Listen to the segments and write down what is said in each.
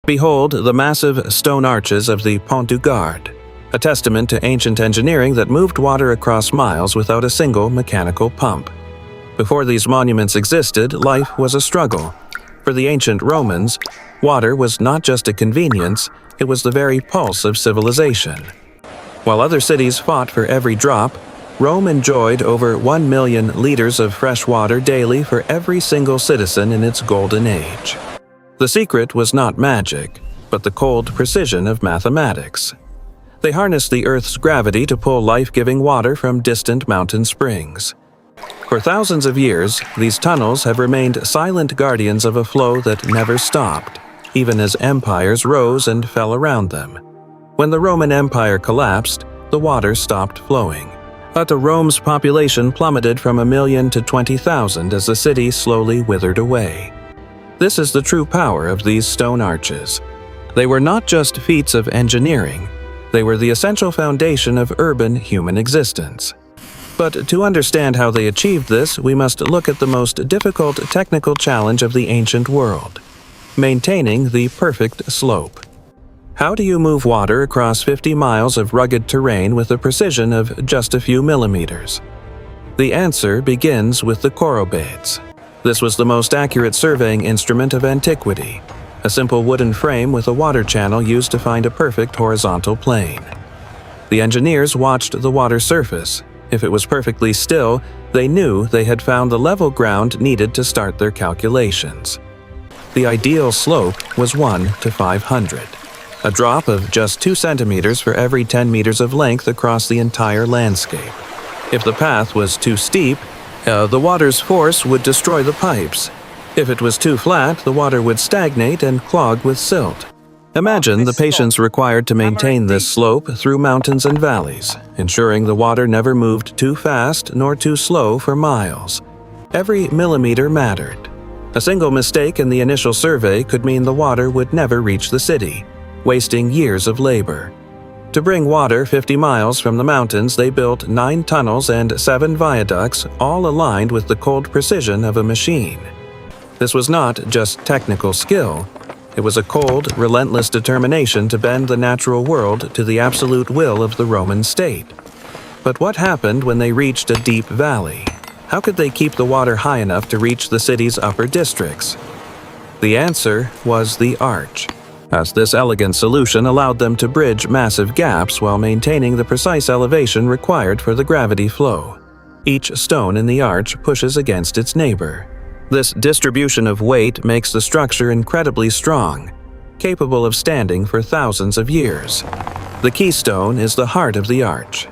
Behold the massive stone arches of the Pont du Gard, a testament to ancient engineering that moved water across miles without a single mechanical pump. Before these monuments existed, life was a struggle. For the ancient Romans, water was not just a convenience, it was the very pulse of civilization. While other cities fought for every drop, Rome enjoyed over 1 million liters of fresh water daily for every single citizen in its golden age. The secret was not magic, but the cold precision of mathematics. They harnessed the Earth's gravity to pull life-giving water from distant mountain springs. For thousands of years, these tunnels have remained silent guardians of a flow that never stopped, even as empires rose and fell around them. When the Roman Empire collapsed, the water stopped flowing. But Rome's population plummeted from 1 million to 20,000 as the city slowly withered away. This is the true power of these stone arches. They were not just feats of engineering, they were the essential foundation of urban human existence. But to understand how they achieved this, we must look at the most difficult technical challenge of the ancient world: maintaining the perfect slope. How do you move water across 50 miles of rugged terrain with a precision of just a few millimeters? The answer begins with the Chorobates. This was the most accurate surveying instrument of antiquity, a simple wooden frame with a water channel used to find a perfect horizontal plane. The engineers watched the water surface. If it was perfectly still, they knew they had found the level ground needed to start their calculations. The ideal slope was 1 to 500, a drop of just 2 centimeters for every 10 meters of length across the entire landscape. If the path was too steep, the water's force would destroy the pipes. If it was too flat, the water would stagnate and clog with silt. Imagine the patience required to maintain this slope through mountains and valleys, ensuring the water never moved too fast nor too slow for miles. Every millimeter mattered. A single mistake in the initial survey could mean the water would never reach the city, wasting years of labor. To bring water 50 miles from the mountains, they built 9 tunnels and 7 viaducts, all aligned with the cold precision of a machine. This was not just technical skill. It was a cold, relentless determination to bend the natural world to the absolute will of the Roman state. But what happened when they reached a deep valley? How could they keep the water high enough to reach the city's upper districts? The answer was the arch, as this elegant solution allowed them to bridge massive gaps while maintaining the precise elevation required for the gravity flow. Each stone in the arch pushes against its neighbor. This distribution of weight makes the structure incredibly strong, capable of standing for thousands of years. The keystone is the heart of the arch.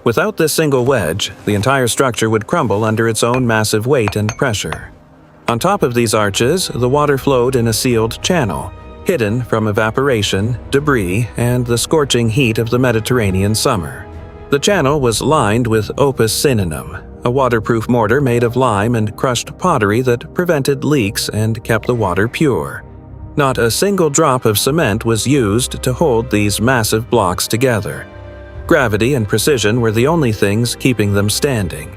Without this single wedge, the entire structure would crumble under its own massive weight and pressure. On top of these arches, the water flowed in a sealed channel, hidden from evaporation, debris, and the scorching heat of the Mediterranean summer. The channel was lined with opus sinenum, a waterproof mortar made of lime and crushed pottery that prevented leaks and kept the water pure. Not a single drop of cement was used to hold these massive blocks together. Gravity and precision were the only things keeping them standing.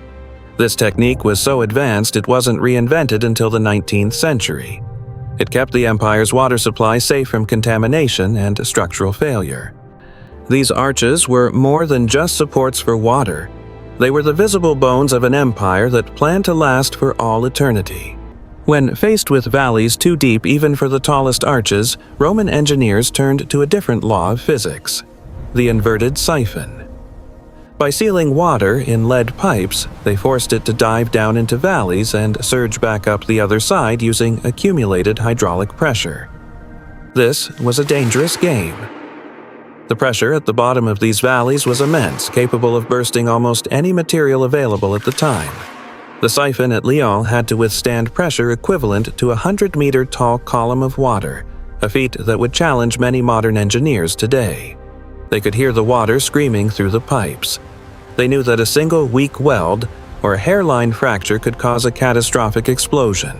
This technique was so advanced it wasn't reinvented until the 19th century. It kept the empire's water supply safe from contamination and structural failure. These arches were more than just supports for water. They were the visible bones of an empire that planned to last for all eternity. When faced with valleys too deep even for the tallest arches, Roman engineers turned to a different law of physics: the inverted siphon. By sealing water in lead pipes, they forced it to dive down into valleys and surge back up the other side using accumulated hydraulic pressure. This was a dangerous game. The pressure at the bottom of these valleys was immense, capable of bursting almost any material available at the time. The siphon at Lyon had to withstand pressure equivalent to a 100-meter-tall column of water, a feat that would challenge many modern engineers today. They could hear the water screaming through the pipes. They knew that a single weak weld or a hairline fracture could cause a catastrophic explosion.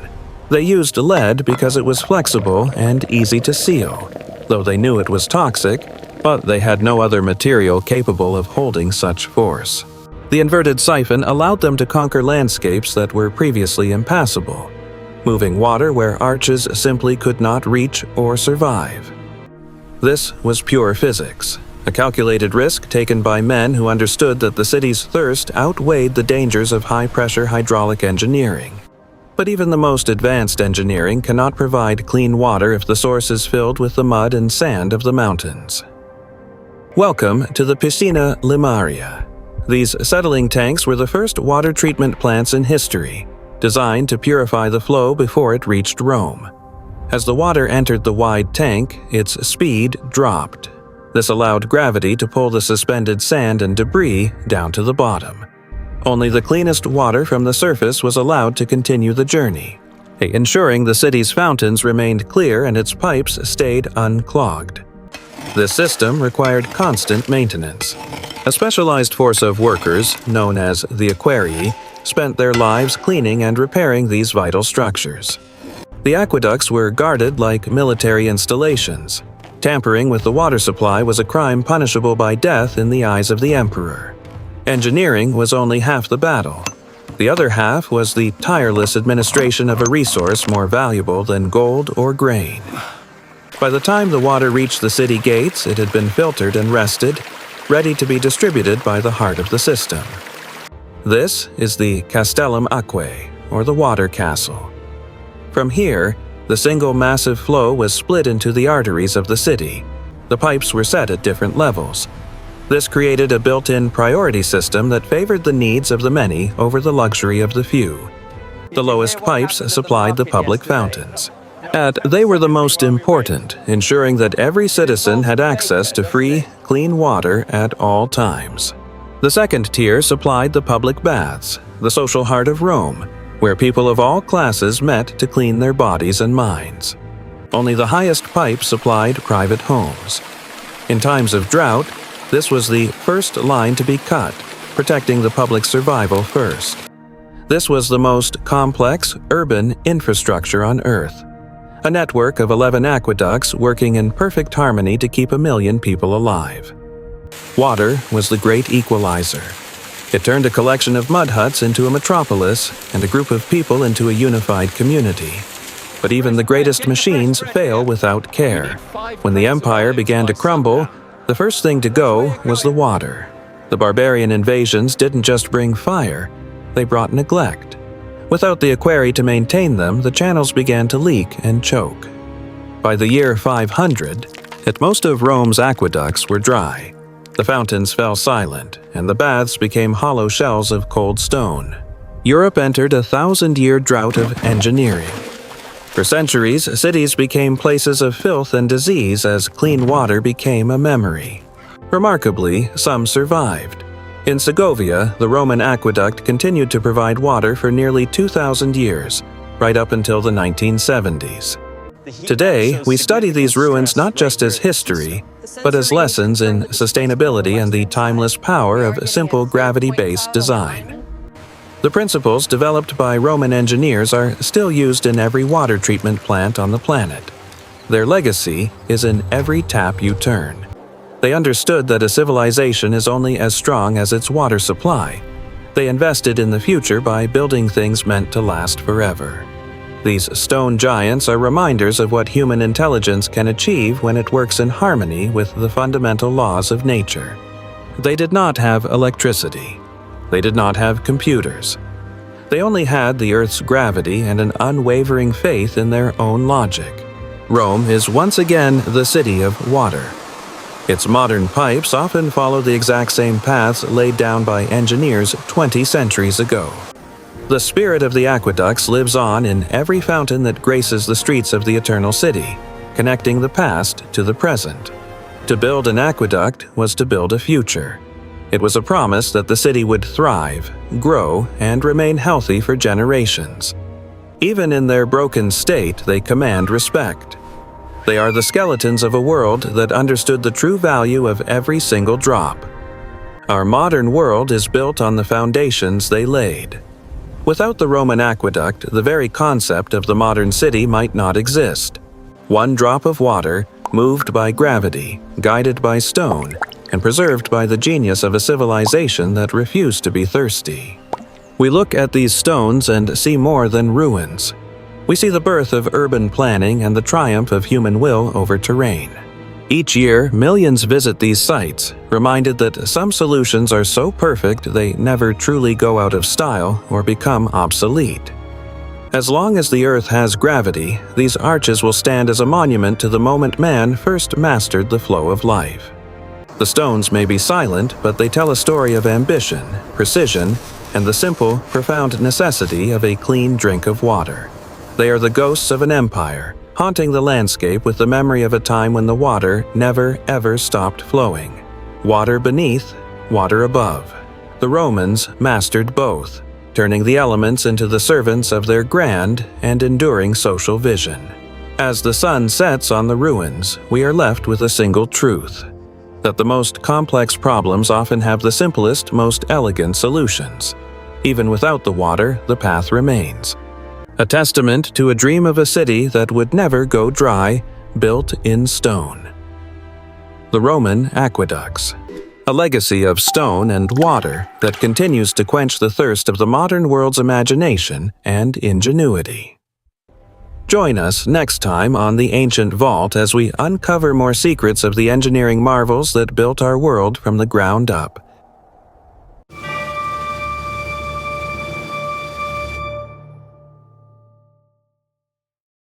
They used lead because it was flexible and easy to seal, though they knew it was toxic, but they had no other material capable of holding such force. The inverted siphon allowed them to conquer landscapes that were previously impassable. moving water where arches simply could not reach or survive. This was pure physics, a calculated risk taken by men who understood that the city's thirst outweighed the dangers of high-pressure hydraulic engineering. But even the most advanced engineering cannot provide clean water if the source is filled with the mud and sand of the mountains. Welcome to the Piscina Limaria. These settling tanks were the first water treatment plants in history, designed to purify the flow before it reached Rome. As the water entered the wide tank, its speed dropped. This allowed gravity to pull the suspended sand and debris down to the bottom. Only the cleanest water from the surface was allowed to continue the journey, ensuring the city's fountains remained clear and its pipes stayed unclogged. This system required constant maintenance. A specialized force of workers, known as the Aquarii, spent their lives cleaning and repairing these vital structures. The aqueducts were guarded like military installations. Tampering with the water supply was a crime punishable by death in the eyes of the emperor. Engineering was only half the battle. The other half was the tireless administration of a resource more valuable than gold or grain. By the time the water reached the city gates, it had been filtered and rested, ready to be distributed by the heart of the system. This is the Castellum Aquae, or the water castle. From here, the single massive flow was split into the arteries of the city. The pipes were set at different levels. This created a built-in priority system that favored the needs of the many over the luxury of the few. The lowest pipes supplied the public fountains. They were the most important, ensuring that every citizen had access to free, clean water at all times. The second tier supplied the public baths, the social heart of Rome, where people of all classes met to clean their bodies and minds. Only the highest pipe supplied private homes. In times of drought, this was the first line to be cut, protecting the public's survival first. This was the most complex urban infrastructure on Earth, a network of 11 aqueducts working in perfect harmony to keep 1 million people alive. Water was the great equalizer. It turned a collection of mud huts into a metropolis and a group of people into a unified community. But even the greatest machines fail without care. When the empire began to crumble, the first thing to go was the water. The barbarian invasions didn't just bring fire, they brought neglect. Without the Aquarii to maintain them, the channels began to leak and choke. By the year 500, most of Rome's aqueducts were dry. The fountains fell silent, and the baths became hollow shells of cold stone. Europe entered a 1,000-year drought of engineering. For centuries, cities became places of filth and disease as clean water became a memory. Remarkably, some survived. In Segovia, the Roman aqueduct continued to provide water for nearly 2,000 years, right up until the 1970s. Today, we study these ruins not just as history, but as lessons in sustainability and the timeless power of simple gravity-based design. The principles developed by Roman engineers are still used in every water treatment plant on the planet. Their legacy is in every tap you turn. They understood that a civilization is only as strong as its water supply. They invested in the future by building things meant to last forever. These stone giants are reminders of what human intelligence can achieve when it works in harmony with the fundamental laws of nature. They did not have electricity. They did not have computers. They only had the Earth's gravity and an unwavering faith in their own logic. Rome is once again the city of water. Its modern pipes often follow the exact same paths laid down by engineers 20 centuries ago. The spirit of the aqueducts lives on in every fountain that graces the streets of the Eternal City, connecting the past to the present. To build an aqueduct was to build a future. It was a promise that the city would thrive, grow, and remain healthy for generations. Even in their broken state, they command respect. They are the skeletons of a world that understood the true value of every single drop. Our modern world is built on the foundations they laid. Without the Roman aqueduct, the very concept of the modern city might not exist. One drop of water, moved by gravity, guided by stone, and preserved by the genius of a civilization that refused to be thirsty. We look at these stones and see more than ruins. We see the birth of urban planning and the triumph of human will over terrain. Each year, millions visit these sites, reminded that some solutions are so perfect they never truly go out of style or become obsolete. As long as the Earth has gravity, these arches will stand as a monument to the moment man first mastered the flow of life. The stones may be silent, but they tell a story of ambition, precision, and the simple, profound necessity of a clean drink of water. They are the ghosts of an empire, haunting the landscape with the memory of a time when the water never ever stopped flowing. Water beneath, water above. The Romans mastered both, turning the elements into the servants of their grand and enduring social vision. As the sun sets on the ruins, we are left with a single truth: that the most complex problems often have the simplest, most elegant solutions. Even without the water, the path remains. A testament to a dream of a city that would never go dry, built in stone. The Roman Aqueducts. A legacy of stone and water that continues to quench the thirst of the modern world's imagination and ingenuity. Join us next time on The Ancient Vault as we uncover more secrets of the engineering marvels that built our world from the ground up.